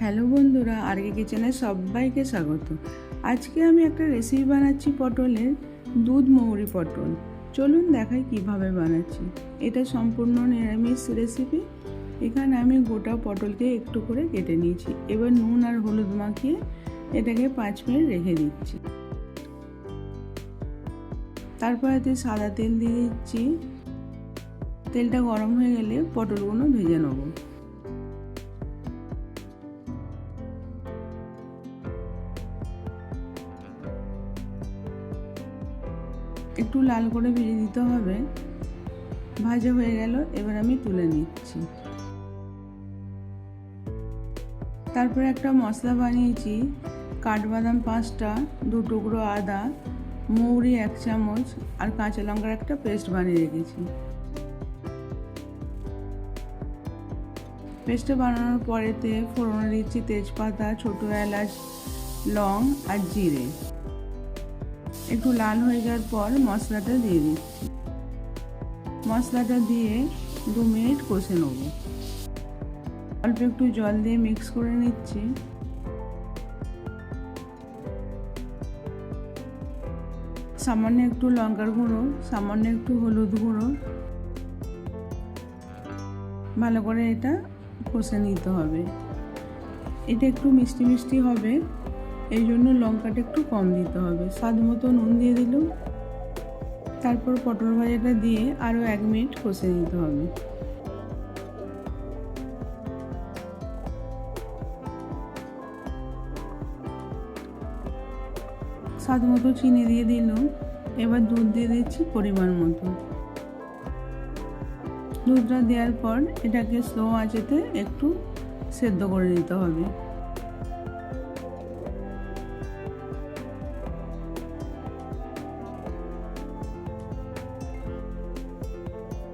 Hello বন্ধুরা, আরকে কিচেনে সবাইকে স্বাগত। আজকে আমি একটা রেসিপি বানাচ্ছি পটলের দুধ মৌরি পটল। চলুন দেখাই কিভাবে বানাচ্ছি। এটা সম্পূর্ণ নিরামিষ রেসিপি। এখানে আমি গোটা পটলকে একটু করে কেটে নিয়েছি। এবার নুন আর হলুদ মাখিয়ে এটাকে 5 মিনিট রেখে দিচ্ছি। তারপর এতে সাদা তেল দিয়ে দিচ্ছি। তেলটা গরম হয়ে গেলে পটলগুলো ভেজে নেব। একটু লাল করে ভেজে দিতে হবে। ভাজা হয়ে গেল, এবার আমি তুলে নিচ্ছি। তারপরে একটা মশলা বানিয়েছি। কাঠবাদাম 5টা, 2 টুকরো আদা, মৌরি 1 চামচ আর কাঁচা লঙ্কার একটা পেস্ট বানিয়ে রেখেছি। পেস্টটা বানানোর পরেতে ফোড়নে দিচ্ছি তেজপাতা, ছোটো এলাচ, লং আর জিরে। একটু লাল হয়ে যাওয়ার পর মশলাটা দিয়ে দিচ্ছি। মশলাটা দিয়ে 2 মিনিট কষে নেব। অল্প একটু জল দিয়ে মিক্স করে নিচ্ছি। সামান্য একটু লঙ্কার গুঁড়ো, সামান্য একটু হলুদ গুঁড়ো, ভালো করে এটা কষে নিতে হবে। এটা একটু মিষ্টি মিষ্টি হবে, এই জন্য লঙ্কাটা একটু কম দিতে হবে। স্বাদ মতো নুন দিয়ে দিলাম। তারপর পটল ভাজাটা দিয়ে আরও 1 মিনিট কষে নিতে হবে। স্বাদ মতো চিনি দিয়ে দিলাম। এবার দুধ দিয়ে দিচ্ছি পরিমাণ মতো। দুধটা দেওয়ার পর এটাকে স্লো আঁচেতে একটু সেদ্ধ করে নিতে হবে।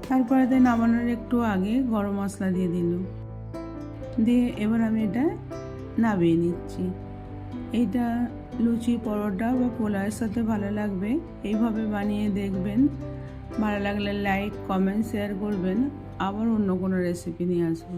তারপরে নামানোর একটু আগে গরম মশলা দিয়ে দিলাম। দিয়ে এবার আমি এটা নামিয়ে নিচ্ছি। এইটা লুচি, পরোটা বা পোলাওয়ের সাথে ভালো লাগবে। এইভাবে বানিয়ে দেখবেন। ভালো লাগলে লাইক, কমেন্ট, শেয়ার করবেন। আবার অন্য কোনো রেসিপি নিয়ে আসবো।